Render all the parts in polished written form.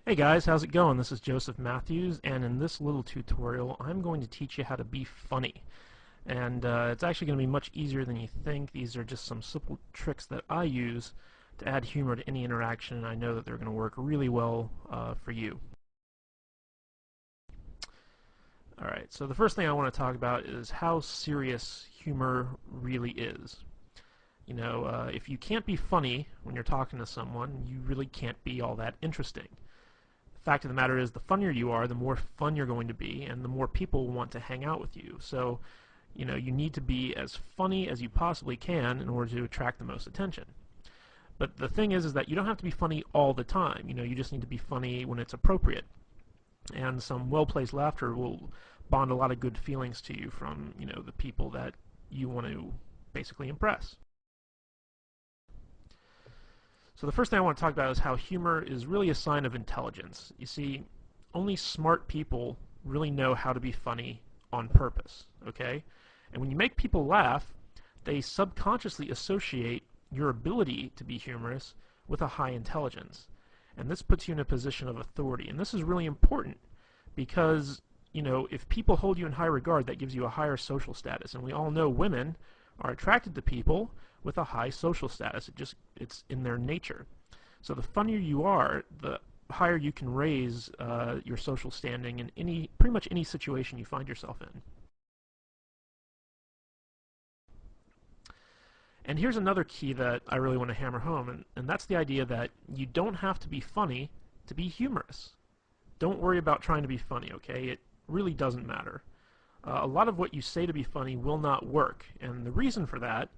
Hey guys, how's it going? This is Joseph Matthews, and in this little tutorial I'm going to teach you how to be funny. And it's actually going to be much easier than you think. These are just some simple tricks that I use to add humor to any interaction, and I know that they're going to work really well for you. Alright, so the first thing I want to talk about is how serious humor really is. You know, if you can't be funny when you're talking to someone, you really can't be all that interesting. The fact of the matter is, the funnier you are, the more fun you're going to be, and the more people want to hang out with you. So, you know, you need to be as funny as you possibly can in order to attract the most attention. But the thing is that you don't have to be funny all the time. You know, you just need to be funny when it's appropriate. And some well-placed laughter will bond a lot of good feelings to you from, you know, the people that you want to basically impress. So the first thing I want to talk about is how humor is really a sign of intelligence. You see, only smart people really know how to be funny on purpose, okay? And when you make people laugh, they subconsciously associate your ability to be humorous with a high intelligence. And this puts you in a position of authority. And this is really important because, you know, if people hold you in high regard, that gives you a higher social status. And we all know women are attracted to people with a high social status. It's in their nature. So the funnier you are, the higher you can raise your social standing in pretty much any situation you find yourself in. And here's another key that I really want to hammer home, and that's the idea that you don't have to be funny to be humorous. Don't worry about trying to be funny, okay? It really doesn't matter. A lot of what you say to be funny will not work, and the reason for that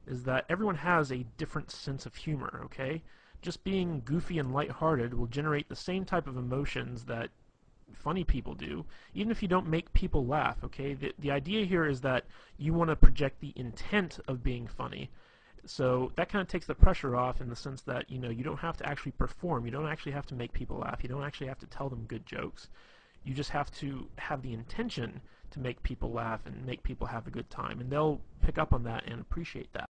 is that everyone has a different sense of humor, okay? Just being goofy and lighthearted will generate the same type of emotions that funny people do, even if you don't make people laugh, okay? The idea here is that you want to project the intent of being funny. So that kind of takes the pressure off in the sense that, you know, you don't have to actually perform. You don't actually have to make people laugh. You don't actually have to tell them good jokes. You just have to have the intention to make people laugh and make people have a good time, and they'll pick up on that and appreciate that.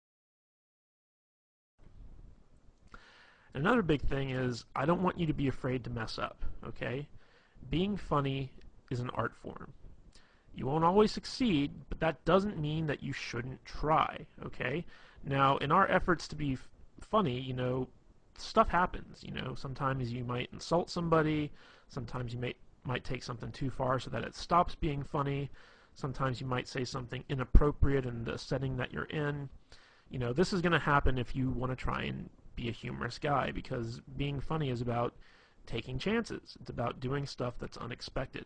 Another big thing is, I don't want you to be afraid to mess up, okay? Being funny is an art form. You won't always succeed, but that doesn't mean that you shouldn't try, okay? Now, in our efforts to be funny, you know, stuff happens, you know. Sometimes you might insult somebody, sometimes you might take something too far so that it stops being funny, sometimes you might say something inappropriate in the setting that you're in. You know, this is going to happen if you want to try and be a humorous guy, because being funny is about taking chances. It's about doing stuff that's unexpected.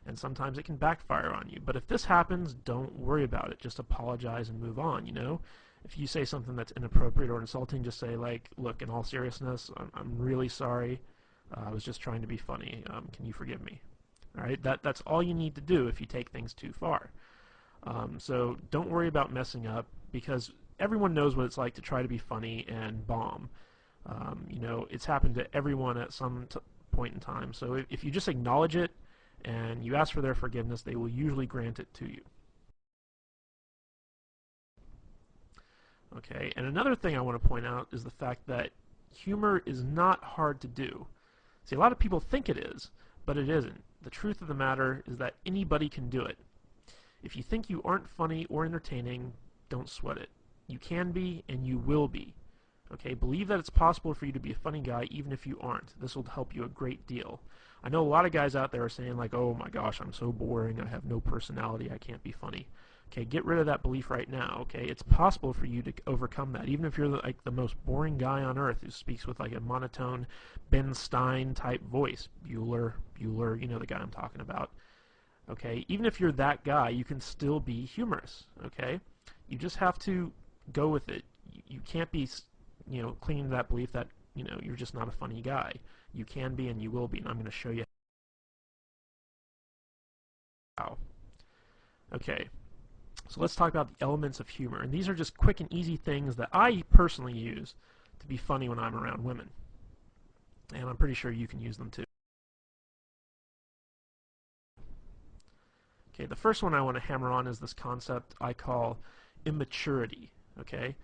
And sometimes it can backfire on you. But if this happens, don't worry about it. Just apologize and move on, you know? If you say something that's inappropriate or insulting, just say, like, look, in all seriousness, I'm really sorry. I was just trying to be funny. Can you forgive me? All right? That's all you need to do if you take things too far. So don't worry about messing up, because everyone knows what it's like to try to be funny and bomb. You know, it's happened to everyone at some point in time. So if you just acknowledge it and you ask for their forgiveness, they will usually grant it to you. Okay, and another thing I want to point out is the fact that humor is not hard to do. See, a lot of people think it is, but it isn't. The truth of the matter is that anybody can do it. If you think you aren't funny or entertaining, don't sweat it. You can be, and you will be. Okay, believe that it's possible for you to be a funny guy even if you aren't. This will help you a great deal. I know a lot of guys out there are saying, like, oh my gosh, I'm so boring, I have no personality, I can't be funny. Okay, get rid of that belief right now, okay? It's possible for you to overcome that, even if you're like the most boring guy on earth who speaks with like a monotone Ben Stein type voice. Bueller, you know the guy I'm talking about. Okay, even if you're that guy, you can still be humorous, okay? You just have to go with it. You can't be, you know, clinging to that belief that, you know, you're just not a funny guy. You can be and you will be, and I'm going to show you how. Okay, so let's talk about the elements of humor, and these are just quick and easy things that I personally use to be funny when I'm around women, and I'm pretty sure you can use them too. Okay, the first one I want to hammer on is this concept I call immaturity, okay?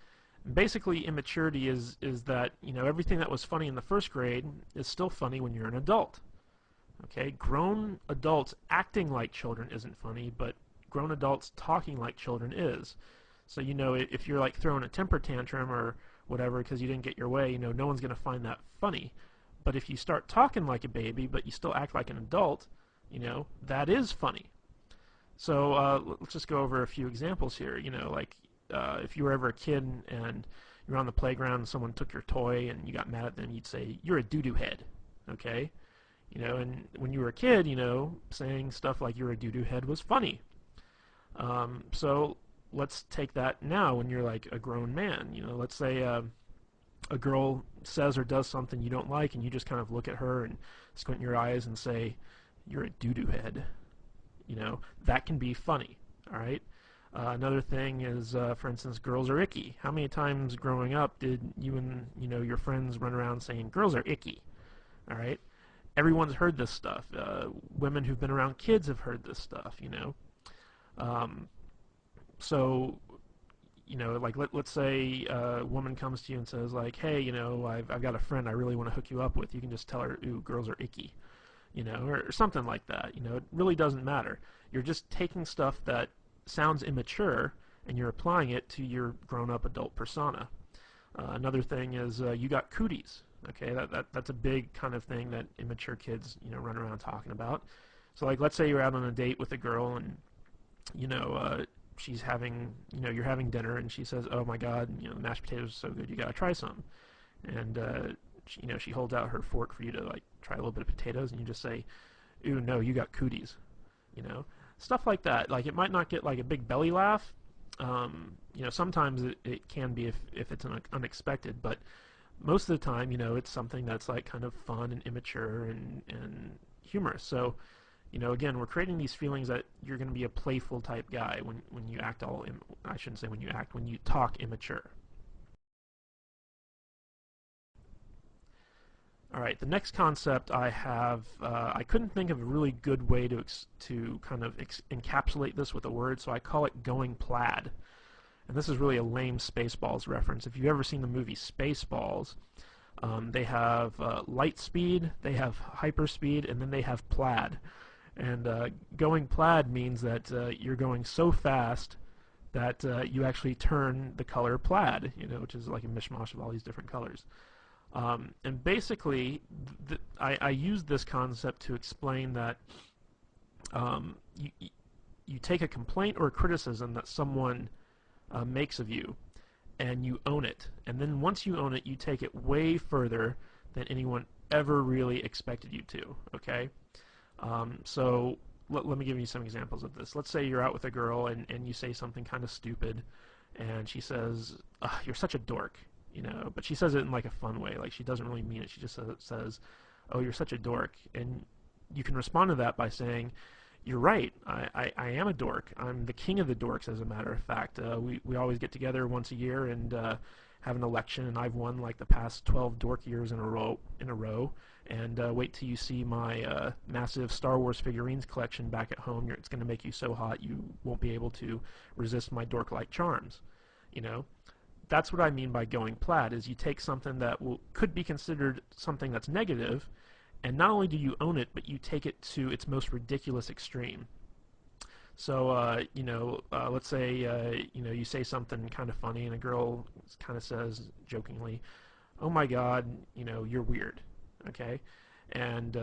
Basically, immaturity is that, everything that was funny in the first grade is still funny when you're an adult. Okay, grown adults acting like children isn't funny, but grown adults talking like children is. So, if you're like throwing a temper tantrum or whatever because you didn't get your way, no one's going to find that funny. But if you start talking like a baby, but you still act like an adult, that is funny. So let's just go over a few examples here. If you were ever a kid and you were on the playground and someone took your toy and you got mad at them, you'd say, "You're a doo-doo head." Okay? And when you were a kid, saying stuff like "you're a doo-doo head" was funny. So let's take that now when you're like a grown man. Let's say a girl says or does something you don't like, and you just kind of look at her and squint your eyes and say, "You're a doo-doo head." That can be funny. All right. Another thing is, for instance, girls are icky. How many times growing up did you and your friends run around saying girls are icky? All right. Everyone's heard this stuff. Women who've been around kids have heard this stuff. So like let's say a woman comes to you and says like, "Hey, I've got a friend I really want to hook you up with." You can just tell her, "Ooh, girls are icky," or something like that. It really doesn't matter. You're just taking stuff that sounds immature and you're applying it to your grown-up adult persona. Another thing is you got cooties. Okay, that's a big kind of thing that immature kids run around talking about. So like let's say you're out on a date with a girl and she's having you're having dinner and she says, "Oh my God, the mashed potatoes are so good, you gotta try some." And she holds out her fork for you to like try a little bit of potatoes, and you just say, "Ooh, no, you got cooties." Stuff like that. Like it might not get like a big belly laugh. Sometimes it can be if it's unexpected, but most of the time, it's something that's like kind of fun and immature and humorous. So, again, we're creating these feelings that you're going to be a playful type guy when you act I shouldn't say when you talk immature. All right, the next concept I have, I couldn't think of a really good way to kind of encapsulate this with a word, so I call it going plaid. And this is really a lame Spaceballs reference. If you've ever seen the movie Spaceballs, they have light speed, they have hyperspeed, and then they have plaid. And going plaid means that you're going so fast that you actually turn the color plaid, which is like a mishmash of all these different colors. And basically, I use this concept to explain that you take a complaint or a criticism that someone makes of you, and you own it. And then once you own it, you take it way further than anyone ever really expected you to, okay? So let me give you some examples of this. Let's say you're out with a girl and you say something kind of stupid, and she says, "Ugh, you're such a dork." But she says it in like a fun way. Like she doesn't really mean it. She just says, "Oh, you're such a dork." And you can respond to that by saying, "You're right. I am a dork. I'm the king of the dorks, as a matter of fact. We always get together once a year and have an election, and I've won like the past 12 dork years in a row. And wait till you see my massive Star Wars figurines collection back at home. It's going to make you so hot you won't be able to resist my dork-like charms." That's what I mean by going plaid, is you take something that could be considered something that's negative, and not only do you own it, but you take it to its most ridiculous extreme. So, let's say, you say something kind of funny, and a girl kind of says jokingly, "Oh my God, you're weird." Okay? And,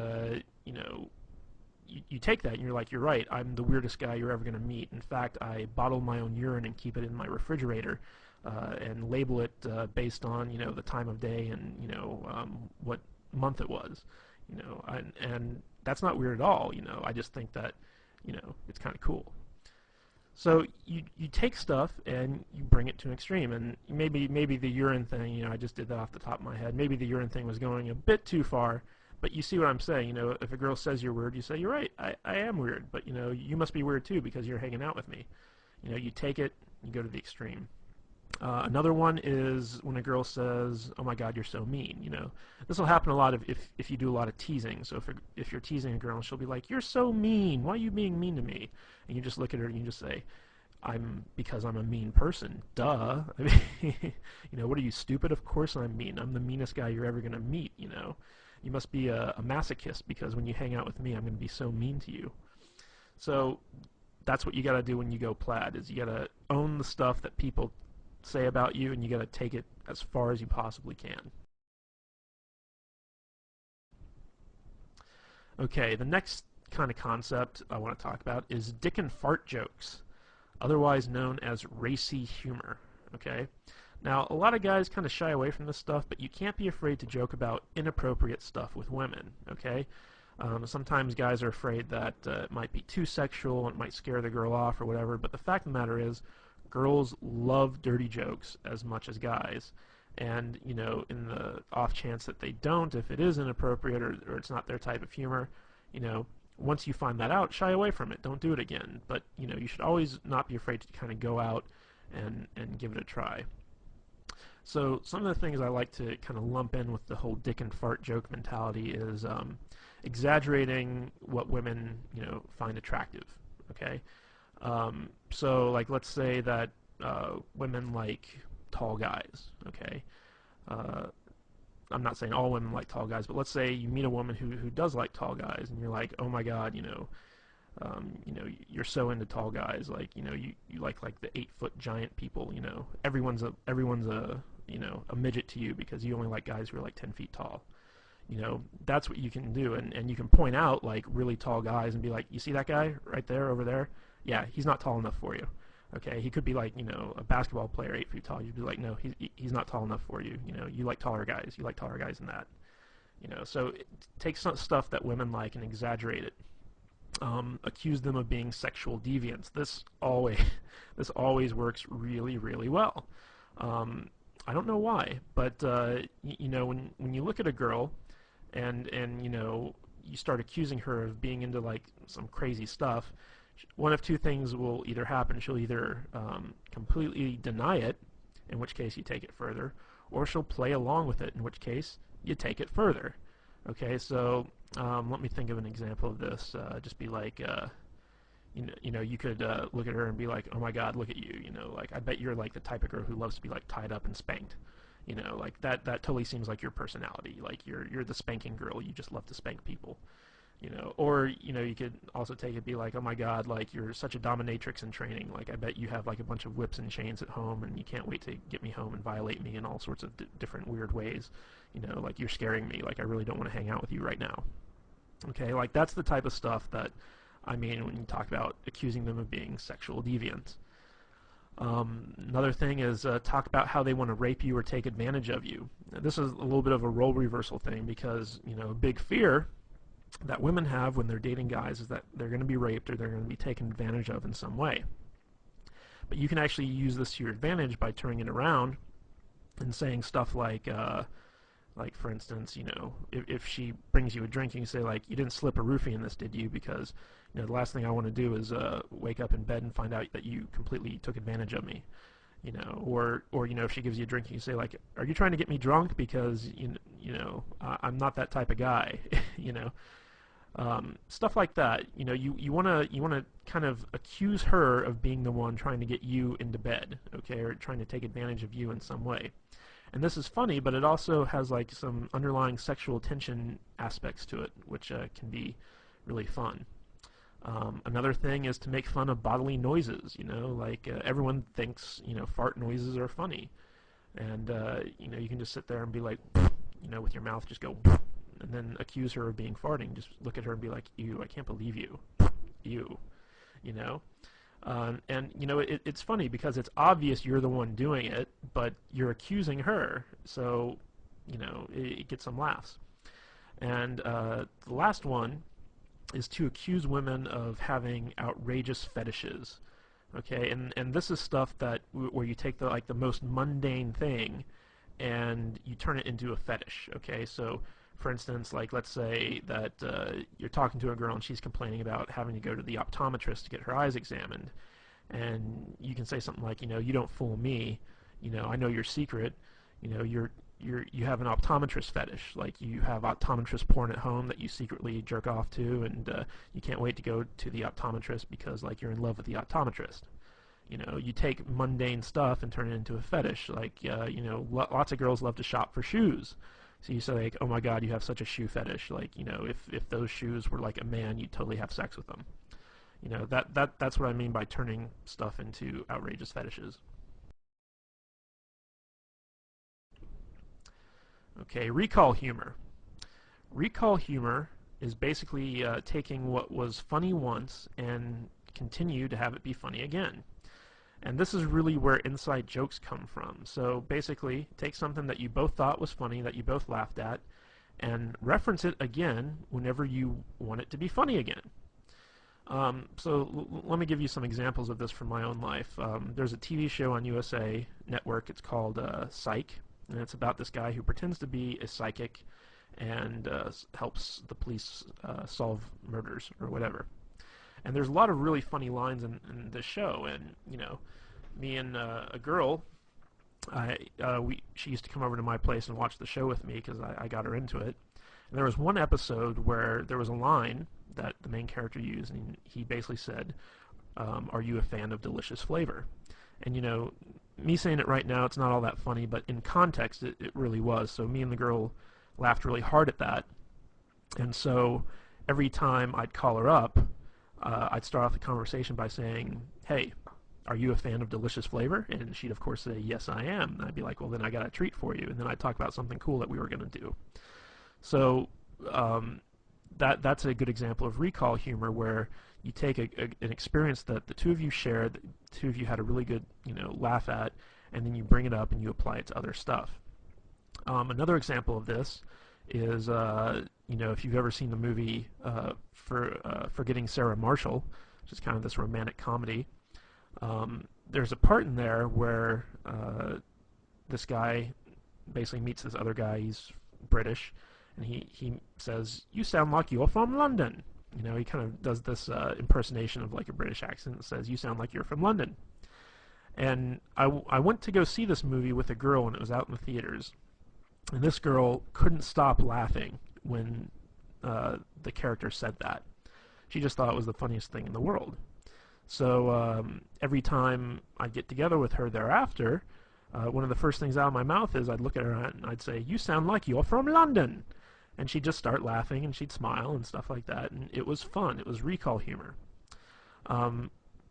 you take that and you're like, "You're right, I'm the weirdest guy you're ever going to meet. In fact, I bottle my own urine and keep it in my refrigerator and label it based on, the time of day and, what month it was." And that's not weird at all. I just think that, it's kind of cool. So you take stuff and you bring it to an extreme, and maybe the urine thing, I just did that off the top of my head. Maybe the urine thing was going a bit too far, but you see what I'm saying. If a girl says you're weird, you say, "You're right, I am weird, but you must be weird too because you're hanging out with me." You take it, you go to the extreme. Another one is when a girl says, "Oh my God, you're so mean." This will happen a lot if you do a lot of teasing. So if you're teasing a girl, she'll be like, "You're so mean. Why are you being mean to me?" And you just look at her and you just say, because I'm a mean person. Duh. I mean, what are you, stupid? Of course I'm mean. I'm the meanest guy you're ever gonna meet. You must be a masochist because when you hang out with me, I'm gonna be so mean to you. So that's what you gotta do when you go plaid. Is you gotta own the stuff that people say about you, and you gotta take it as far as you possibly can. Okay, the next kind of concept I want to talk about is dick and fart jokes, otherwise known as racy humor. Okay? Now, a lot of guys kind of shy away from this stuff, but you can't be afraid to joke about inappropriate stuff with women. Okay? Sometimes guys are afraid that it might be too sexual and it might scare the girl off or whatever, but the fact of the matter is, girls love dirty jokes as much as guys. And, in the off chance that they don't, if it is inappropriate or it's not their type of humor, once you find that out, shy away from it. Don't do it again. But, you should always not be afraid to kind of go out and give it a try. So some of the things I like to kind of lump in with the whole dick and fart joke mentality is exaggerating what women, find attractive. Okay? So, like, let's say that women like tall guys. Okay? I'm not saying all women like tall guys, but let's say you meet a woman who does like tall guys, and you're like, oh my God, you're so into tall guys, like, you like the 8-foot giant people, everyone's a midget to you because you only like guys who are like 10 feet tall. That's what you can do, and you can point out like really tall guys and be like, you see that guy right there over there? Yeah, he's not tall enough for you. Okay, he could be like, a basketball player 8 feet tall. You'd be like, no, he's not tall enough for you. You like taller guys. You like taller guys than that. So take some stuff that women like and exaggerate it. Accuse them of being sexual deviants. This always works really, really well. I don't know why, but when you look at a girl and you start accusing her of being into like some crazy stuff, one of two things will either happen. She'll either completely deny it, in which case you take it further, or she'll play along with it, in which case you take it further. Okay, so let me think of an example of this. Just be like, you could look at her and be like, oh my God, look at you. Like, I bet you're like the type of girl who loves to be like tied up and spanked. Like that totally seems like your personality. Like you're the spanking girl. You just love to spank people. Or you could also take it and be like, oh my God, like you're such a dominatrix in training. Like I bet you have like a bunch of whips and chains at home, and you can't wait to get me home and violate me in all sorts of different weird ways. Like you're scaring me. Like I really don't want to hang out with you right now. Okay, like that's the type of stuff that I mean when you talk about accusing them of being sexual deviants. Another thing is talk about how they want to rape you or take advantage of you. Now, this is a little bit of a role reversal thing because a big fear that women have when they're dating guys is that they're going to be raped or they're going to be taken advantage of in some way. But you can actually use this to your advantage by turning it around and saying stuff like for instance, if she brings you a drink and you say like, you didn't slip a roofie in this, did you? Because the last thing I want to do is wake up in bed and find out that you completely took advantage of me. Or if she gives you a drink and you say like, are you trying to get me drunk? Because I'm not that type of guy. Stuff like that. You want to kind of accuse her of being the one trying to get you into bed, okay, or trying to take advantage of you in some way. And this is funny, but it also has like some underlying sexual tension aspects to it, which can be really fun. Another thing is to make fun of bodily noises. Like everyone thinks fart noises are funny, and you can just sit there and be like, with your mouth just go, and then accuse her of being farting. Just look at her and be like, ew, I can't believe you, ew, it's funny because it's obvious you're the one doing it, but you're accusing her, so it gets some laughs. And the last one is to accuse women of having outrageous fetishes. Okay, and this is stuff that where you take the most mundane thing and you turn it into a fetish. Okay, so for instance, like let's say that you're talking to a girl and she's complaining about having to go to the optometrist to get her eyes examined, and you can say something like, you don't fool me, I know your secret, you have an optometrist fetish, like you have optometrist porn at home that you secretly jerk off to, and you can't wait to go to the optometrist because like you're in love with the optometrist. You take mundane stuff and turn it into a fetish. Like, lots of girls love to shop for shoes. So you say, like, oh my God, you have such a shoe fetish. Like, if those shoes were like a man, you'd totally have sex with them. That's what I mean by turning stuff into outrageous fetishes. Okay, recall humor. Recall humor is basically taking what was funny once and continue to have it be funny again. And this is really where inside jokes come from. So basically, take something that you both thought was funny, that you both laughed at, and reference it again whenever you want it to be funny again. Let me give you some examples of this from my own life. There's a TV show on USA Network. It's called Psych, and it's about this guy who pretends to be a psychic and helps the police solve murders or whatever. And there's a lot of really funny lines in this show. And me and a girl, she used to come over to my place and watch the show with me because I got her into it. And there was one episode where there was a line that the main character used, and he basically said, "Are you a fan of delicious flavor?" And me saying it right now, it's not all that funny, but in context, it really was. So me and the girl laughed really hard at that. And so every time I'd call her up, I'd start off the conversation by saying, "Hey, are you a fan of delicious flavor?" And she'd of course say, "Yes, I am." And I'd be like, "Well, then I got a treat for you." And then I'd talk about something cool that we were going to do. So that's a good example of recall humor, where you take an experience that the two of you shared, the two of you had a really good laugh at, and then you bring it up and you apply it to other stuff. Another example of this is if you've ever seen the movie Forgetting Sarah Marshall, which is kind of this romantic comedy. There's a part in there where this guy basically meets this other guy. He's British, and he says, "You sound like you're from London." He kind of does this impersonation of like a British accent and says, "You sound like you're from London." And I went to go see this movie with a girl, and it was out in the theaters. And this girl couldn't stop laughing when the character said that. She just thought it was the funniest thing in the world. So every time I'd get together with her thereafter, one of the first things out of my mouth is I'd look at her and I'd say, "You sound like you're from London." And she'd just start laughing and she'd smile and stuff like that. And it was fun. It was recall humor.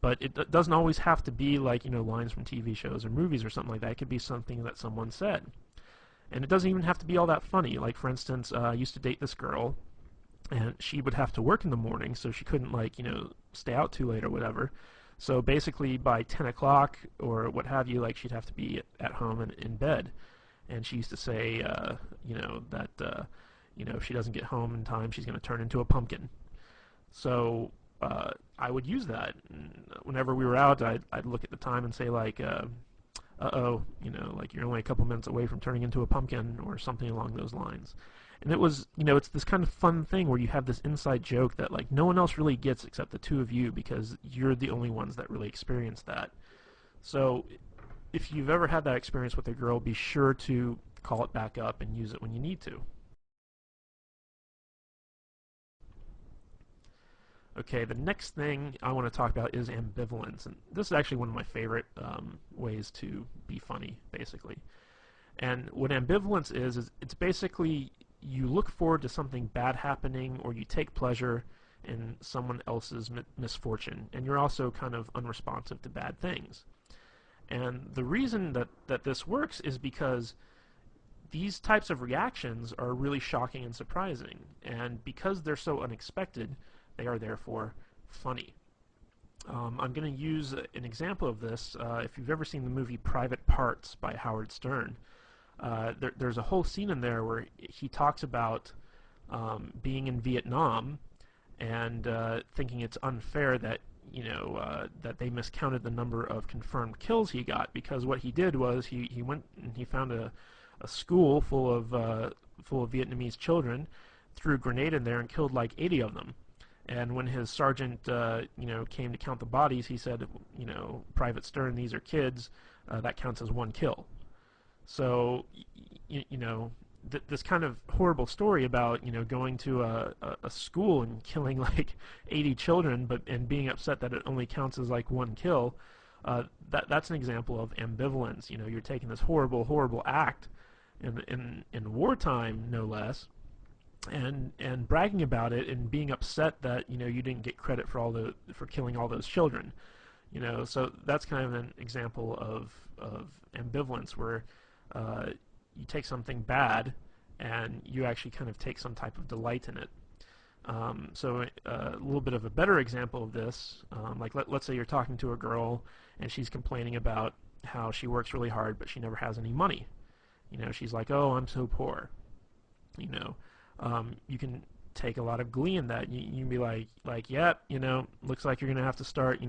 But it doesn't always have to be like, lines from TV shows or movies or something like that. It could be something that someone said. And it doesn't even have to be all that funny. Like, for instance, I used to date this girl, and she would have to work in the morning, so she couldn't, stay out too late or whatever. So basically, by 10 o'clock or what have you, she'd have to be at home and in bed. And she used to say, that, if she doesn't get home in time, she's going to turn into a pumpkin. So I would use that. And whenever we were out, I'd look at the time and say, uh-oh, you're only a couple minutes away from turning into a pumpkin, or something along those lines. And it was, it's this kind of fun thing where you have this inside joke that, no one else really gets except the two of you, because you're the only ones that really experience that. So if you've ever had that experience with a girl, be sure to call it back up and use it when you need to. Okay, the next thing I want to talk about is ambivalence, and this is actually one of my favorite ways to be funny, basically. And what ambivalence is it's basically you look forward to something bad happening, or you take pleasure in someone else's misfortune, and you're also kind of unresponsive to bad things. And the reason that this works is because these types of reactions are really shocking and surprising, and because they're so unexpected, they are therefore funny. I'm going to use an example of this. If you've ever seen the movie Private Parts by Howard Stern, there's a whole scene in there where he talks about being in Vietnam and thinking it's unfair that that they miscounted the number of confirmed kills he got, because what he did was he went and he found a school full of Vietnamese children, threw a grenade in there and killed like 80 of them. And when his sergeant, came to count the bodies, he said, Private Stern, these are kids. That counts as one kill. So, this kind of horrible story about, going to a school and killing like 80 children, and being upset that it only counts as like one kill, That's an example of ambivalence. You know, you're taking this horrible, horrible act in wartime, no less, and bragging about it and being upset that you didn't get credit for killing all those children. So that's kind of an example of ambivalence where you take something bad and you actually kind of take some type of delight in it. So a little bit of a better example of this, like let's say you're talking to a girl and she's complaining about how she works really hard but she never has any money. She's like, oh, I'm so poor. You can take a lot of glee in that. You can be like, yep, looks like you're gonna have to start,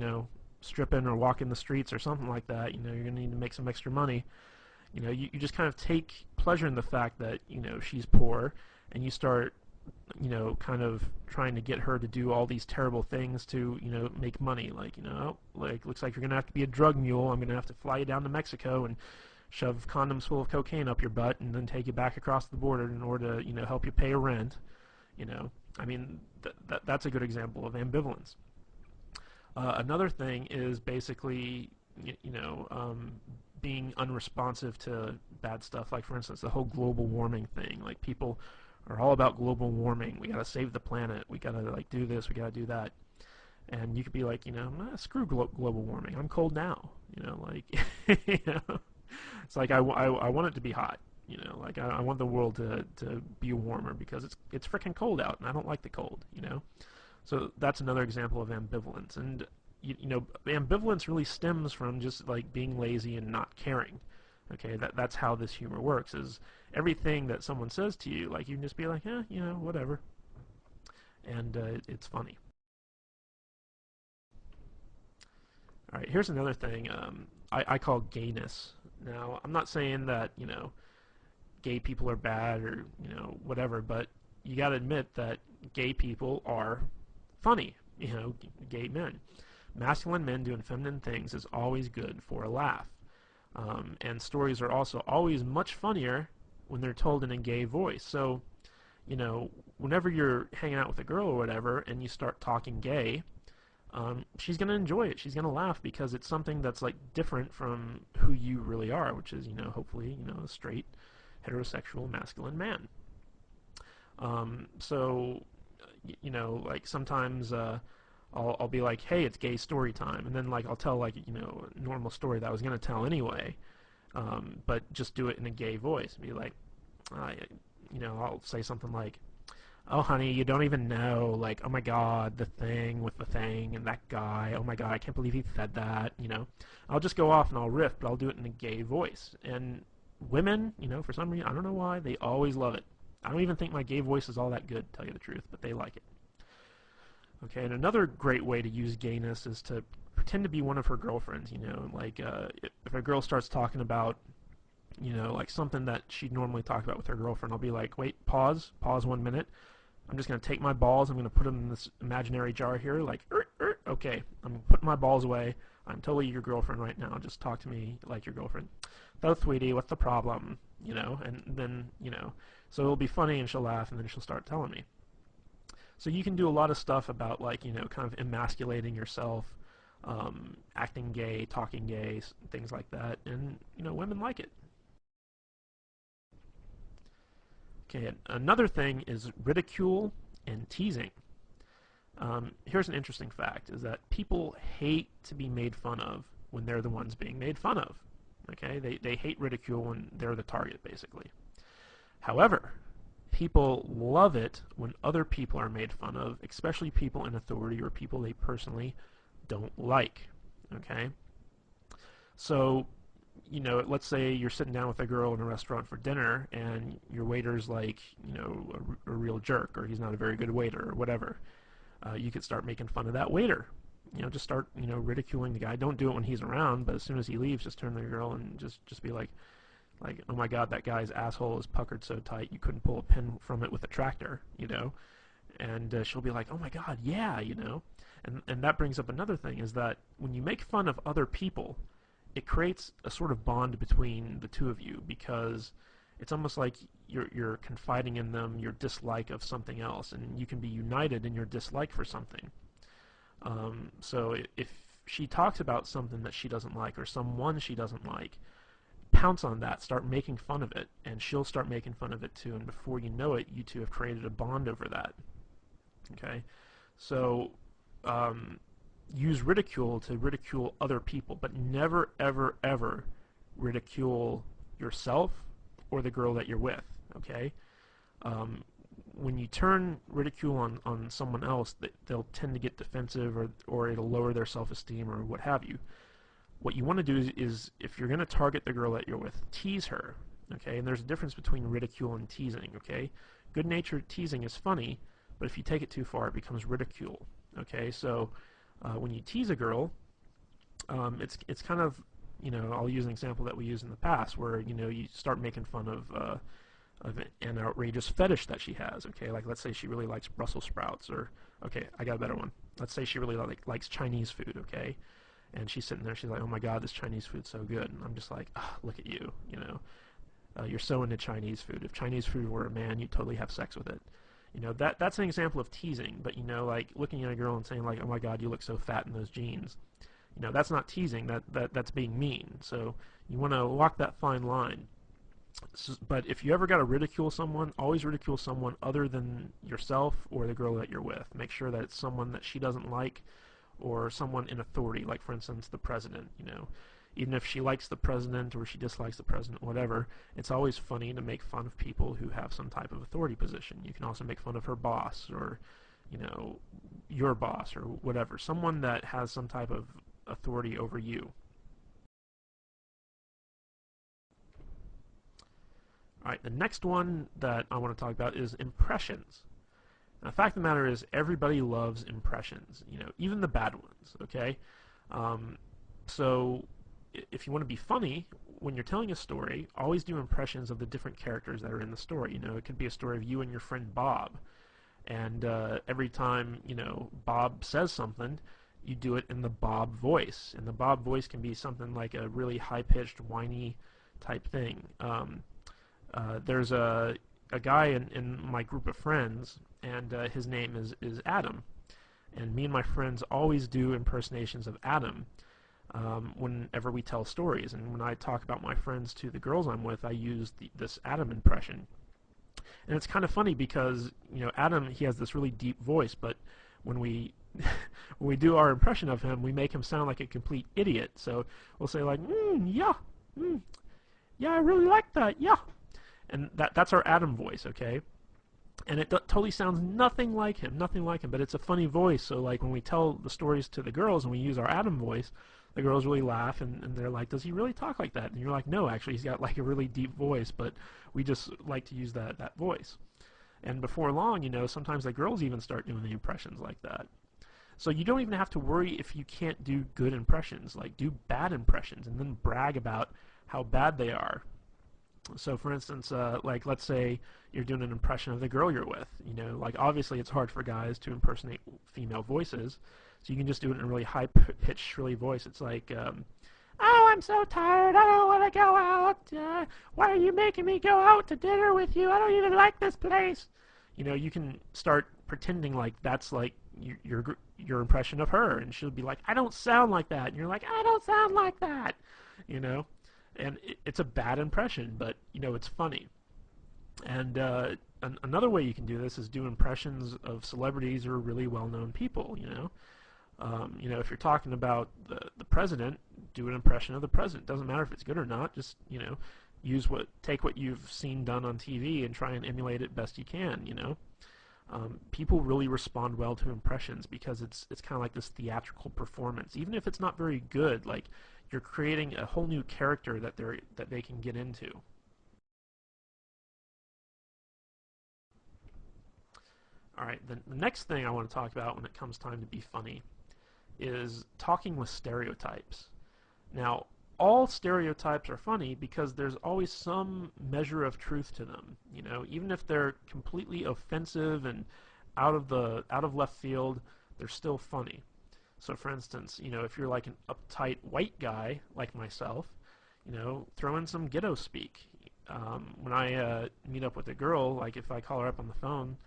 stripping or walking the streets or something like that. You're gonna need to make some extra money. You just kind of take pleasure in the fact that she's poor, and you start kind of trying to get her to do all these terrible things to make money. Like looks like you're gonna have to be a drug mule. I'm gonna have to fly you down to Mexico and shove condoms full of cocaine up your butt and then take you back across the border in order to help you pay a rent. I mean that's a good example of ambivalence. Another thing is basically being unresponsive to bad stuff. Like for instance, the whole global warming thing. Like people are all about global warming. We gotta save the planet. We gotta do this. We gotta do that. And you could be like, screw global warming. I'm cold now. It's like I want it to be hot. I want the world to be warmer because it's freaking cold out and I don't like the cold. So that's another example of ambivalence. And ambivalence really stems from just like being lazy and not caring. Okay, that's how this humor works. Is everything that someone says to you, like you can just be like, whatever, and it's funny. All right, here's another thing I call gayness. Now, I'm not saying that gay people are bad or whatever, but you got to admit that gay people are funny. Gay men, masculine men doing feminine things is always good for a laugh. And stories are also always much funnier when they're told in a gay voice. So, whenever you're hanging out with a girl or whatever and you start talking gay, she's going to enjoy it. She's going to laugh because it's something that's like different from who you really are, which is, hopefully, a straight, heterosexual, masculine man. So, like sometimes I'll be like, hey, it's gay story time, and then like I'll tell like a normal story that I was gonna tell anyway, but just do it in a gay voice. Be like, I'll say something like, oh honey, you don't even know, like, oh my god, the thing with the thing and that guy, oh my god, I can't believe he said that. I'll just go off and I'll riff, but I'll do it in a gay voice. And women, for some reason, I don't know why, they always love it. I don't even think my gay voice is all that good, to tell you the truth, but they like it. Okay, and another great way to use gayness is to pretend to be one of her girlfriends, like if a girl starts talking about, like something that she'd normally talk about with her girlfriend, I'll be like, wait, pause 1 minute. I'm just going to take my balls, I'm going to put them in this imaginary jar here, like, okay, I'm putting my balls away, I'm totally your girlfriend right now, just talk to me like your girlfriend. So, sweetie, what's the problem? And then, so it'll be funny and she'll laugh and then she'll start telling me. So you can do a lot of stuff about like, kind of emasculating yourself, acting gay, talking gay, things like that, and, women like it. Okay, another thing is ridicule and teasing. Here's an interesting fact, is that people hate to be made fun of when they're the ones being made fun of. Okay, they hate ridicule when they're the target, basically. However, people love it when other people are made fun of, especially people in authority or people they personally don't like. Okay? So, let's say you're sitting down with a girl in a restaurant for dinner and your waiter's like, a real jerk, or he's not a very good waiter or whatever. You could start making fun of that waiter. Just start, ridiculing the guy. Don't do it when he's around, but as soon as he leaves, just turn to the girl and just be like, oh my god, that guy's asshole is puckered so tight you couldn't pull a pin from it with a tractor, and she'll be like, oh my god, yeah, and that brings up another thing, is that when you make fun of other people, it creates a sort of bond between the two of you, because it's almost like you're confiding in them your dislike of something else, and you can be united in your dislike for something. So if she talks about something that she doesn't like or someone she doesn't like, pounce on that, start making fun of it, and she'll start making fun of it too, and before you know it, you two have created a bond over that. Okay? So, use ridicule to ridicule other people, but never, ever, ever ridicule yourself or the girl that you're with. Okay? When you turn ridicule on someone else, they'll tend to get defensive, or it'll lower their self-esteem or what have you. What you want to do is if you're going to target the girl that you're with, tease her. Okay? And there's a difference between ridicule and teasing. Okay? Good-natured teasing is funny, but if you take it too far, it becomes ridicule. Okay? So when you tease a girl, it's kind of, I'll use an example that we used in the past where, you start making fun of an outrageous fetish that she has. Okay, like let's say she really likes Brussels sprouts, or okay, I got a better one. Let's say she really likes Chinese food. Okay, and she's sitting there, she's like, oh my God, this Chinese food's so good, and I'm just like, oh, look at you, you're so into Chinese food. If Chinese food were a man, you'd totally have sex with it. That's an example of teasing, but like looking at a girl and saying like, oh my God, you look so fat in those jeans. That's not teasing. That's being mean. So you want to walk that fine line. But if you ever got to ridicule someone, always ridicule someone other than yourself or the girl that you're with. Make sure that it's someone that she doesn't like, or someone in authority, like for instance the president. Even if she likes the president or she dislikes the president, whatever, it's always funny to make fun of people who have some type of authority position. You can also make fun of her boss, or your boss, or whatever, someone that has some type of authority over you. Alright, the next one that I want to talk about is impressions. Now, the fact of the matter is, everybody loves impressions, even the bad ones, okay? So, if you want to be funny, when you're telling a story, always do impressions of the different characters that are in the story. It could be a story of you and your friend Bob, and every time, Bob says something, you do it in the Bob voice. And the Bob voice can be something like a really high-pitched, whiny type thing. There's a guy in my group of friends, and his name is Adam. And me and my friends always do impersonations of Adam whenever we tell stories. And when I talk about my friends to the girls I'm with, I use this Adam impression. And it's kind of funny because, Adam, he has this really deep voice, but when we when we do our impression of him, we make him sound like a complete idiot. So we'll say like, yeah, yeah, I really like that, yeah. And that's our Adam voice, okay? And it totally sounds nothing like him, but it's a funny voice. So like when we tell the stories to the girls and we use our Adam voice, the girls really laugh, and they're like, does he really talk like that? And you're like, no, actually, he's got like a really deep voice, but we just like to use that voice. And before long, sometimes the girls even start doing the impressions like that. So you don't even have to worry if you can't do good impressions. Like, do bad impressions and then brag about how bad they are. So for instance, like let's say you're doing an impression of the girl you're with. Like obviously it's hard for guys to impersonate female voices, so you can just do it in a really high-pitched, shrilly voice. It's like, oh, I'm so tired, I don't want to go out. Why are you making me go out to dinner with you? I don't even like this place. You can start pretending like that's like your impression of her, and she'll be like, I don't sound like that. And you're like, I don't sound like that. And it's a bad impression, but it's funny. And another way you can do this is do impressions of celebrities or really well-known people. If you're talking about the president, do an impression of the president. Doesn't matter if it's good or not. Just take what you've seen done on TV and try and emulate it best you can. People really respond well to impressions because it's kind of like this theatrical performance. Even if it's not very good, like you're creating a whole new character that they can get into. All right, the next thing I want to talk about when it comes time to be funny is talking with stereotypes. Now, all stereotypes are funny because there's always some measure of truth to them. Even if they're completely offensive and out of left field, they're still funny. So for instance, if you're like an uptight white guy like myself, throw in some ghetto speak. When I meet up with a girl, like if I call her up on the phone,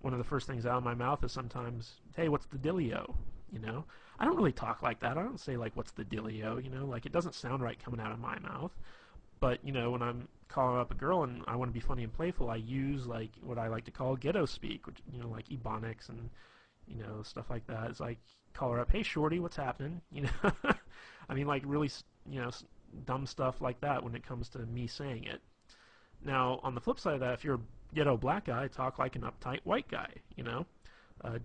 one of the first things out of my mouth is sometimes, hey, what's the dealio? you know. I don't really talk like that. I don't say like, what's the dealio, you know, like it doesn't sound right coming out of my mouth. But, you know, when I'm calling up a girl and I want to be funny and playful, I use like what I like to call ghetto speak, which, you know, like ebonics and, you know, stuff like that. It's like, call her up, hey shorty, what's happening? You know, I mean, like really, you know, dumb stuff like that when it comes to me saying it. Now, on the flip side of that, if you're a ghetto black guy, talk like an uptight white guy, you know.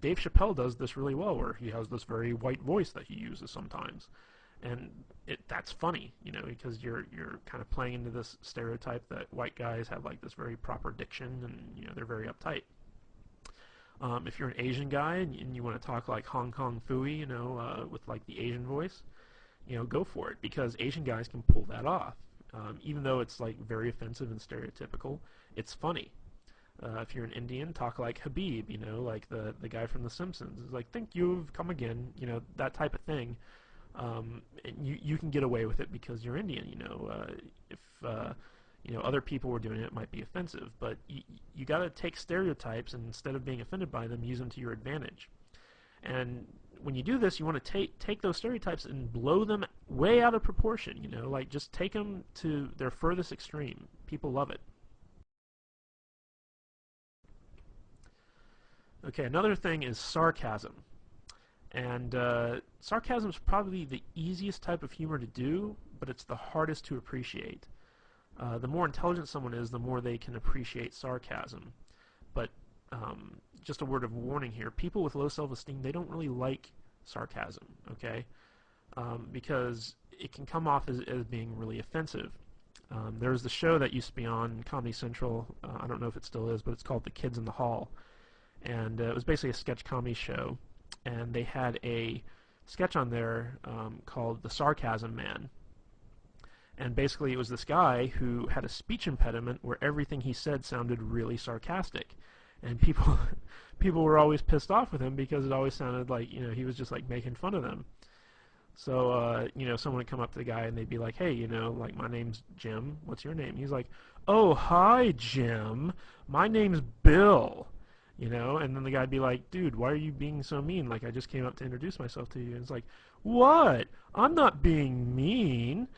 Dave Chappelle does this really well, where he has this very white voice that he uses sometimes, and that's funny, you know, because you're kind of playing into this stereotype that white guys have like this very proper diction, and you know they're very uptight. If you're an Asian guy and you want to talk like Hong Kong Phooey, you know, with like the Asian voice, you know, go for it, because Asian guys can pull that off. Even though it's like very offensive and stereotypical, it's funny. If you're an Indian, talk like Habib, you know, like the guy from The Simpsons. It's like, thank you've come again, you know, that type of thing. You can get away with it because you're Indian, you know. If you know, other people were doing it, it might be offensive, but you got to take stereotypes and instead of being offended by them, use them to your advantage. And when you do this, you want to take those stereotypes and blow them way out of proportion, you know, like just take them to their furthest extreme. People love it. Okay, another thing is sarcasm. And sarcasm is probably the easiest type of humor to do, but it's the hardest to appreciate. The more intelligent someone is, the more they can appreciate sarcasm. But just a word of warning here, people with low self-esteem, they don't really like sarcasm, okay? Because it can come off as being really offensive. There's the show that used to be on Comedy Central, I don't know if it still is, but it's called The Kids in the Hall. And it was basically a sketch comedy show. And they had a sketch on there called The Sarcasm Man. And basically it was this guy who had a speech impediment where everything he said sounded really sarcastic. And people people were always pissed off with him because it always sounded like, you know, he was just like making fun of them. So, you know, someone would come up to the guy and they'd be like, hey, you know, like, my name's Jim. What's your name? He's like, oh, hi, Jim. My name's Bill. You know, and then the guy'd be like, dude, why are you being so mean? Like, I just came up to introduce myself to you. And it's like, what? I'm not being mean.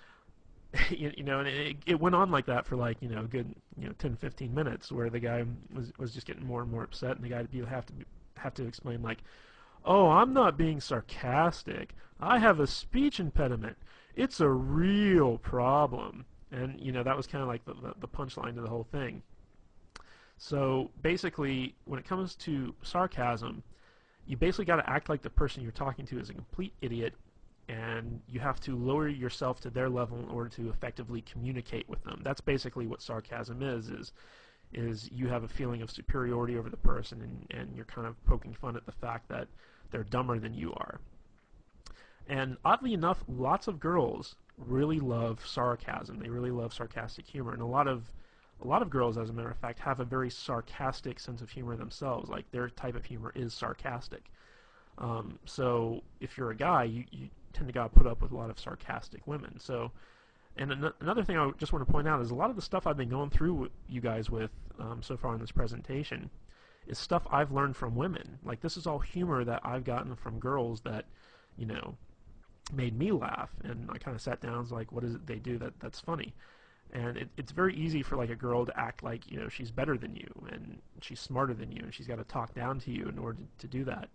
You know, and it went on like that for like, you know, a good, you know, 10, 15 minutes where the guy was just getting more and more upset, and the guy would have to explain like, oh, I'm not being sarcastic. I have a speech impediment. It's a real problem. And, you know, that was kind of like the punchline to the whole thing. So basically, when it comes to sarcasm, you basically got to act like the person you're talking to is a complete idiot, and you have to lower yourself to their level in order to effectively communicate with them. That's basically what sarcasm is you have a feeling of superiority over the person, and you're kind of poking fun at the fact that they're dumber than you are. And oddly enough, lots of girls really love sarcasm. They really love sarcastic humor, and a lot of girls, as a matter of fact, have a very sarcastic sense of humor themselves. Like, their type of humor is sarcastic. So if you're a guy, you tend to gotta put up with a lot of sarcastic women. So, and another thing I just want to point out is a lot of the stuff I've been going through with you guys with so far in this presentation is stuff I've learned from women. Like, this is all humor that I've gotten from girls that, you know, made me laugh. And I kind of sat down and was like, what is it they do that's funny? And it's very easy for like a girl to act like, you know, she's better than you and she's smarter than you, and she's got to talk down to you in order to do that.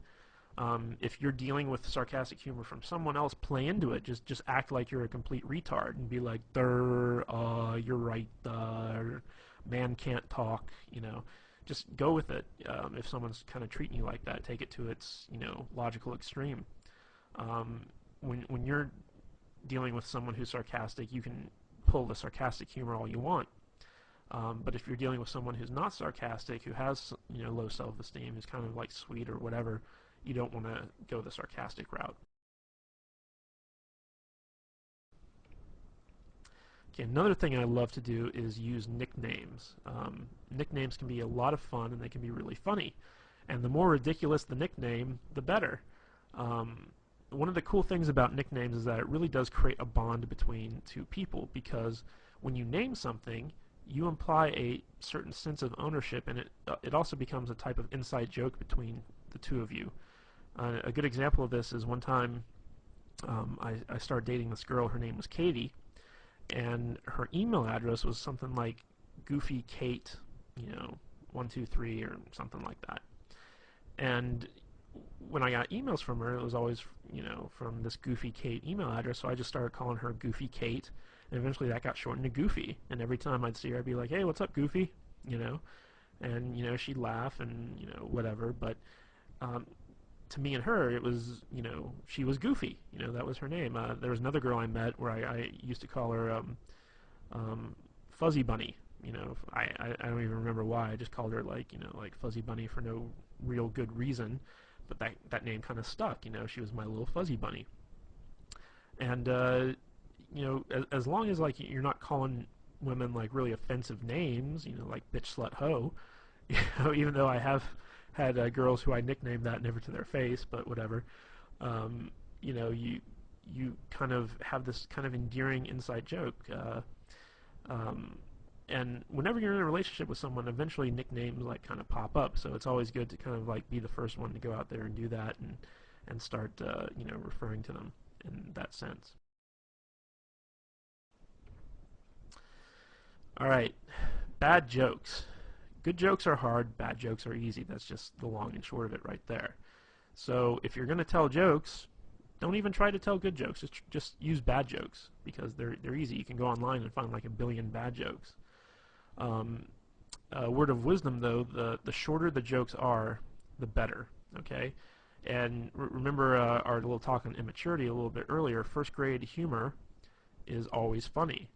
If you're dealing with sarcastic humor from someone else, play into it. Just act like you're a complete retard and be like, you're right, man can't talk, you know. Just go with it. If someone's kind of treating you like that, take it to its, you know, logical extreme. When you're dealing with someone who's sarcastic, you can pull the sarcastic humor all you want. But if you're dealing with someone who's not sarcastic, who has, you know, low self-esteem, who's kind of like sweet or whatever, you don't want to go the sarcastic route. Okay, another thing I love to do is use nicknames. Nicknames can be a lot of fun, and they can be really funny. And the more ridiculous the nickname, the better. One of the cool things about nicknames is that it really does create a bond between two people, because when you name something, you imply a certain sense of ownership, and it also becomes a type of inside joke between the two of you. A good example of this is one time I started dating this girl. Her name was Katie, and her email address was something like Goofy Kate, 123 or something like that. And when I got emails from her, it was always, from this Goofy Kate email address, so I just started calling her Goofy Kate, and eventually that got shortened to Goofy. And every time I'd see her, I'd be like, "Hey, what's up, Goofy?" And she'd laugh and whatever. But um, to me and her, it was, she was Goofy. That was her name. There was another girl I met where I used to call her Fuzzy Bunny. I don't even remember why. I just called her like Fuzzy Bunny for no real good reason, but that name kind of stuck. She was my little Fuzzy Bunny. And as long as like you're not calling women like really offensive names, like bitch, slut, hoe, even though I have had girls who I nicknamed that never to their face, but whatever. You kind of have this kind of endearing inside joke. And whenever you're in a relationship with someone, eventually nicknames like kind of pop up. So it's always good to kind of like be the first one to go out there and do that and start referring to them in that sense. All right, bad jokes. Good jokes are hard. Bad jokes are easy. That's just the long and short of it right there. So if you're going to tell jokes, don't even try to tell good jokes. Just use bad jokes because they're easy. You can go online and find like a billion bad jokes. Word of wisdom, though, the shorter the jokes are, the better. Okay, and remember our little talk on immaturity a little bit earlier. First grade humor is always funny,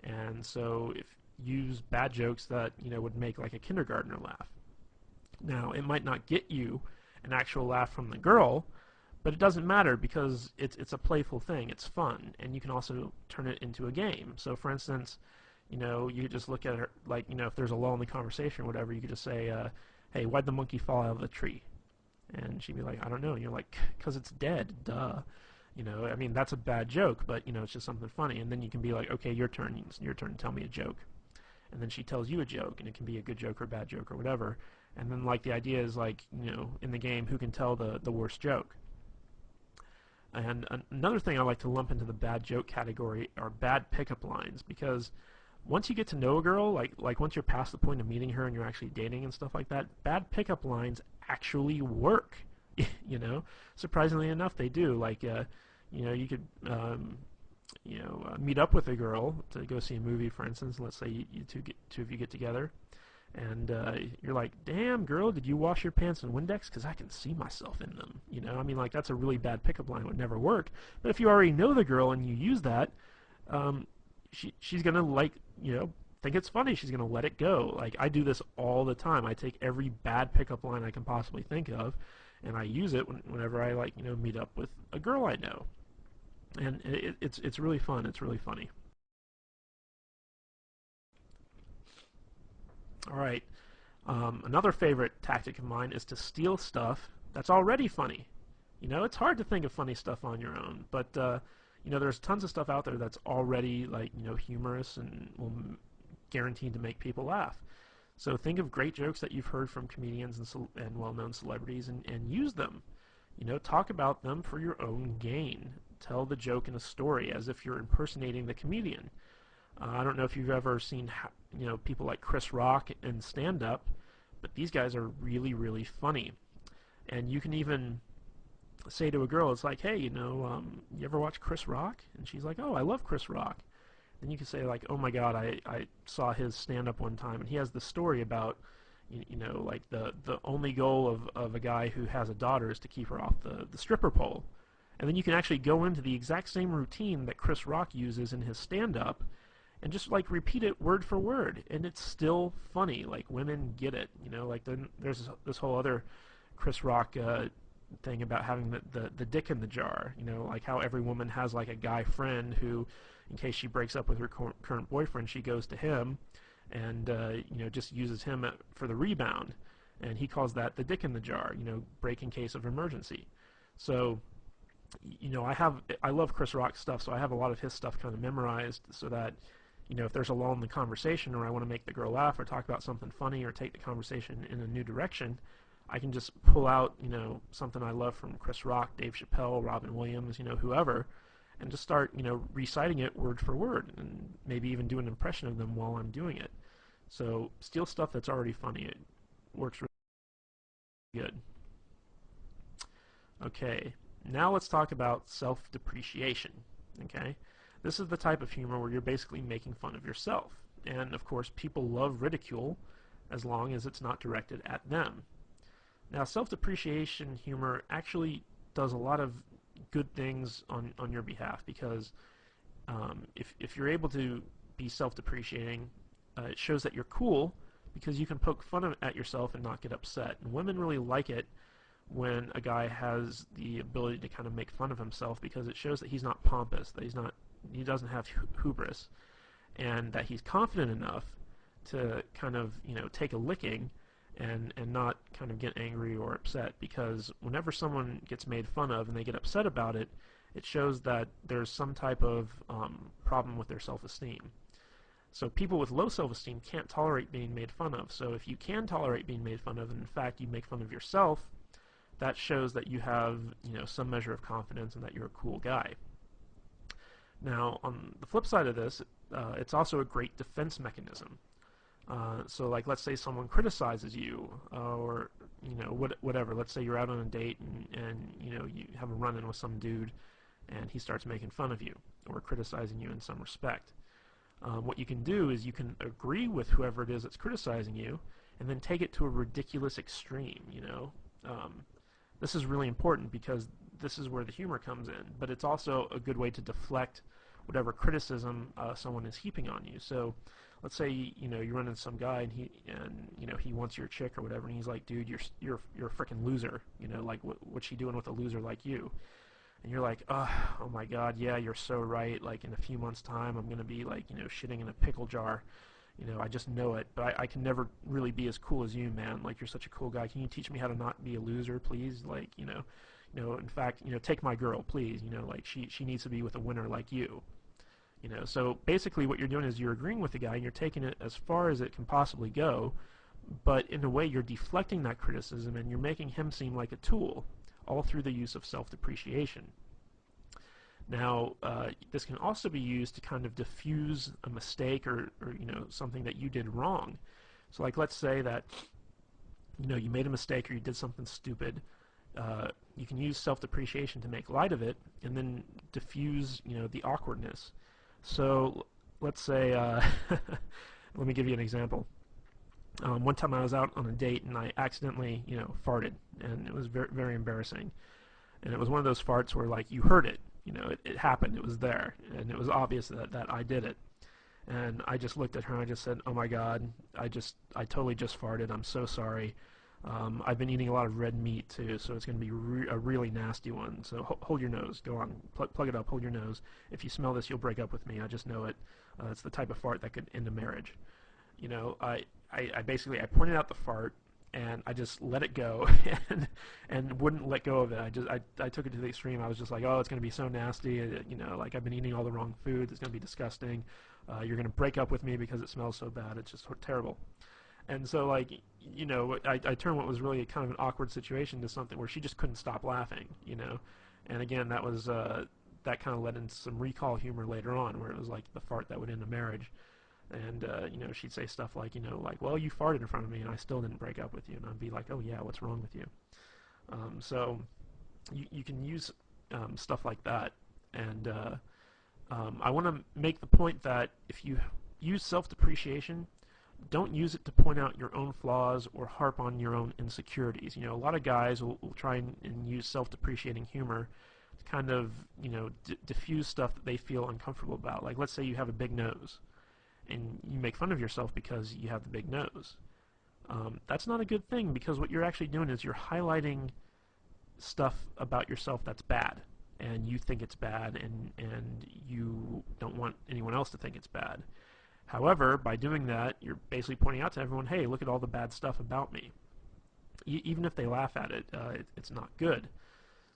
and so if use bad jokes that would make like a kindergartner laugh. Now it might not get you an actual laugh from the girl, but it doesn't matter because it's a playful thing. It's fun, and you can also turn it into a game. So, for instance, you just look at her like if there's a lull in the conversation or whatever, you could just say, "Hey, why'd the monkey fall out of the tree?" And she'd be like, "I don't know." And you're like, "'Cause it's dead, duh." I mean that's a bad joke, but it's just something funny. And then you can be like, "Okay, your turn. It's your turn to tell me a joke." And then she tells you a joke, and it can be a good joke or a bad joke or whatever. And then like the idea is like in the game, who can tell the worst joke. And another thing I like to lump into the bad joke category are bad pickup lines, because once you get to know a girl, like once you're past the point of meeting her and you're actually dating and stuff like that, bad pickup lines actually work. Surprisingly enough, they do. Like you could meet up with a girl to go see a movie, for instance. Let's say two of you get together, and you're like, "Damn, girl, did you wash your pants in Windex? Because I can see myself in them." I mean, like that's a really bad pickup line. It would never work. But if you already know the girl and you use that, she's gonna think it's funny. She's gonna let it go. Like I do this all the time. I take every bad pickup line I can possibly think of, and I use it whenever I meet up with a girl I know. And it's really fun. It's really funny. All right. Another favorite tactic of mine is to steal stuff that's already funny. It's hard to think of funny stuff on your own, but there's tons of stuff out there that's already humorous and will guaranteed to make people laugh. So think of great jokes that you've heard from comedians and well-known celebrities and use them. Talk about them for your own gain. Tell the joke in a story as if you're impersonating the comedian. I don't know if you've ever seen people like Chris Rock in stand-up, but these guys are really, really funny. And you can even say to a girl, it's like, "Hey, you ever watch Chris Rock?" And she's like, "Oh, I love Chris Rock." Then you can say like, "Oh my God, I saw his stand-up one time, and he has this story about like the only goal of a guy who has a daughter is to keep her off the stripper pole." And then you can actually go into the exact same routine that Chris Rock uses in his stand-up and just like repeat it word for word, and it's still funny. Like women get it. Like then there's this whole other Chris Rock thing about having the dick in the jar. Like how every woman has like a guy friend who, in case she breaks up with her current boyfriend, she goes to him and just uses him for the rebound, and he calls that the dick in the jar. Break in case of emergency. So I love Chris Rock stuff, so I have a lot of his stuff kind of memorized so that if there's a lull in the conversation or I want to make the girl laugh or talk about something funny or take the conversation in a new direction, I can just pull out, something I love from Chris Rock, Dave Chappelle, Robin Williams, whoever, and just start, reciting it word for word, and maybe even do an impression of them while I'm doing it. So steal stuff that's already funny. It works really good. Okay, now let's talk about self-depreciation. Okay, this is the type of humor where you're basically making fun of yourself. And of course, people love ridicule as long as it's not directed at them. Now, self-depreciation humor actually does a lot of good things on your behalf, because if you're able to be self-depreciating, it shows that you're cool, because you can poke fun at yourself and not get upset. And women really like it when a guy has the ability to kind of make fun of himself, because it shows that he's not pompous, that he doesn't have hubris, and that he's confident enough to kind of take a licking and not kind of get angry or upset. Because whenever someone gets made fun of and they get upset about it, it shows that there's some type of problem with their self-esteem. So people with low self-esteem can't tolerate being made fun of. So if you can tolerate being made fun of, and in fact you make fun of yourself, that shows that you have some measure of confidence and that you're a cool guy. Now, on the flip side of this, it's also a great defense mechanism. So like, let's say someone criticizes you, or whatever. Let's say you're out on a date and you have a run-in with some dude, and he starts making fun of you or criticizing you in some respect. What you can do is you can agree with whoever it is that's criticizing you, and then take it to a ridiculous extreme. This is really important, because this is where the humor comes in, but it's also a good way to deflect whatever criticism someone is heaping on you. So let's say you run into some guy and he wants your chick or whatever, and he's like, dude, you're a freaking loser. Like, what's she doing with a loser like you? And you're like, oh my God, yeah, you're so right. Like, in a few months' time, I'm gonna be like shitting in a pickle jar. I just know it, but I can never really be as cool as you, man. Like, you're such a cool guy. Can you teach me how to not be a loser, please? Like, in fact, take my girl, please. Like, she needs to be with a winner like you. So basically what you're doing is you're agreeing with the guy, and you're taking it as far as it can possibly go, but in a way you're deflecting that criticism, and you're making him seem like a tool, all through the use of self-depreciation. Now, this can also be used to kind of diffuse a mistake or something that you did wrong. So like, let's say that you made a mistake or you did something stupid. You can use self-depreciation to make light of it and then diffuse the awkwardness. So let's say let me give you an example. One time I was out on a date and I accidentally farted, and it was very, very embarrassing. And it was one of those farts where, like, you heard it. It happened. It was there, and it was obvious that I did it. And I just looked at her and I just said, "Oh my God, I totally just farted. I'm so sorry. I've been eating a lot of red meat too, so it's going to be a really nasty one. So hold your nose. Go on, plug it up. Hold your nose. If you smell this, you'll break up with me. I just know it. It's the type of fart that could end a marriage." I basically pointed out the fart, and I just let it go and wouldn't let go of it. I took it to the extreme. I was just like, oh, it's going to be so nasty. Like, I've been eating all the wrong food. It's going to be disgusting. You're going to break up with me because it smells so bad. It's just terrible. And so, like, I turned what was really kind of an awkward situation to something where she just couldn't stop laughing, And again, that was that kind of led into some recall humor later on, where it was like the fart that would end a marriage. And, she'd say stuff like, like, well, you farted in front of me and I still didn't break up with you. And I'd be like, oh, yeah, what's wrong with you? So you can use stuff like that. And I want to make the point that if you use self-depreciation, don't use it to point out your own flaws or harp on your own insecurities. A lot of guys will try and use self-depreciating humor to kind of, diffuse stuff that they feel uncomfortable about. Like, let's say you have a big nose, and you make fun of yourself because you have the big nose. That's not a good thing, because what you're actually doing is you're highlighting stuff about yourself that's bad, and you think it's bad, and you don't want anyone else to think it's bad. However, by doing that, you're basically pointing out to everyone, hey, look at all the bad stuff about me. Even if they laugh at it, it's not good.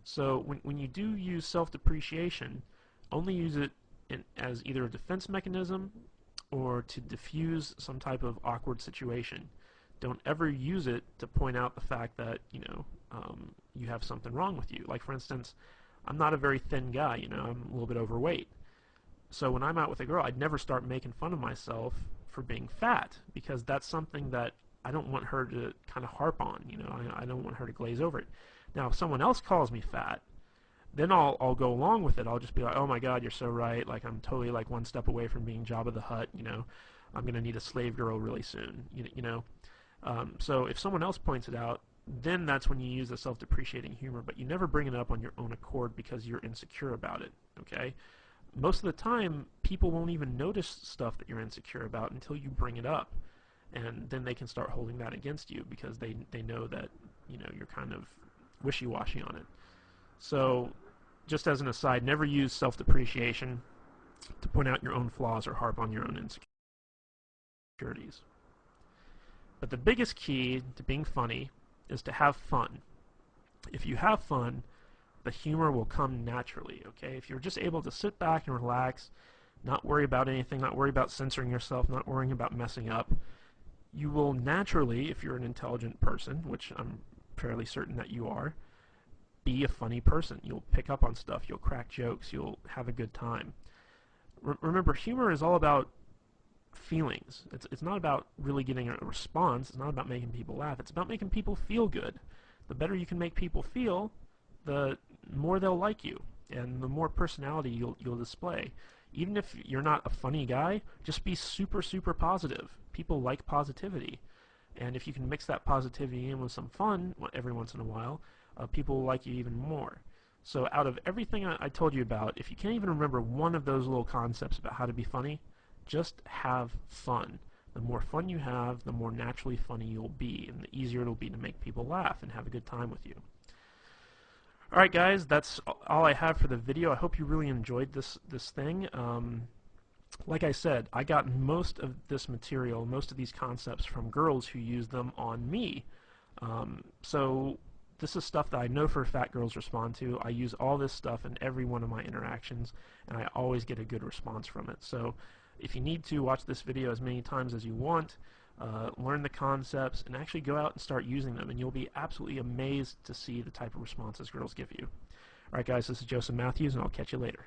So when you do use self-depreciation, only use it as either a defense mechanism or to diffuse some type of awkward situation. don't ever use it to point out the fact that, you have something wrong with you. Like, for instance, I'm not a very thin guy, I'm a little bit overweight. So when I'm out with a girl, I'd never start making fun of myself for being fat, because that's something that I don't want her to kind of harp on, I don't want her to glaze over it. Now, if someone else calls me fat, then I'll go along with it. I'll just be like, oh my God, you're so right. Like, I'm totally like one step away from being Jabba the Hutt, I'm going to need a slave girl really soon, So if someone else points it out, then that's when you use the self-depreciating humor, but you never bring it up on your own accord because you're insecure about it, okay? Most of the time, people won't even notice stuff that you're insecure about until you bring it up, and then they can start holding that against you because they know that, you're kind of wishy-washy on it. So, just as an aside, never use self-depreciation to point out your own flaws or harp on your own insecurities. But the biggest key to being funny is to have fun. If you have fun, the humor will come naturally, okay? If you're just able to sit back and relax, not worry about anything, not worry about censoring yourself, not worrying about messing up, you will naturally, if you're an intelligent person, which I'm fairly certain that you are, be a funny person. You'll pick up on stuff, you'll crack jokes, you'll have a good time. Remember, humor is all about feelings. It's not about really getting a response. It's not about making people laugh. It's about making people feel good. The better you can make people feel, the more they'll like you, and the more personality you'll display. Even if you're not a funny guy, just be super, super positive. People like positivity. And if you can mix that positivity in with some fun every once in a while, people will like you even more. So out of everything I told you about, if you can't even remember one of those little concepts about how to be funny, just have fun. The more fun you have, the more naturally funny you'll be, and the easier it'll be to make people laugh and have a good time with you. Alright guys, that's all I have for the video. I hope you really enjoyed this thing. Like I said, I got most of this material, most of these concepts from girls who use them on me. So this is stuff that I know for a fact girls respond to. I use all this stuff in every one of my interactions, and I always get a good response from it. So if you need to, watch this video as many times as you want, learn the concepts, and actually go out and start using them, and you'll be absolutely amazed to see the type of responses girls give you. Alright guys, this is Joseph Matthews, and I'll catch you later.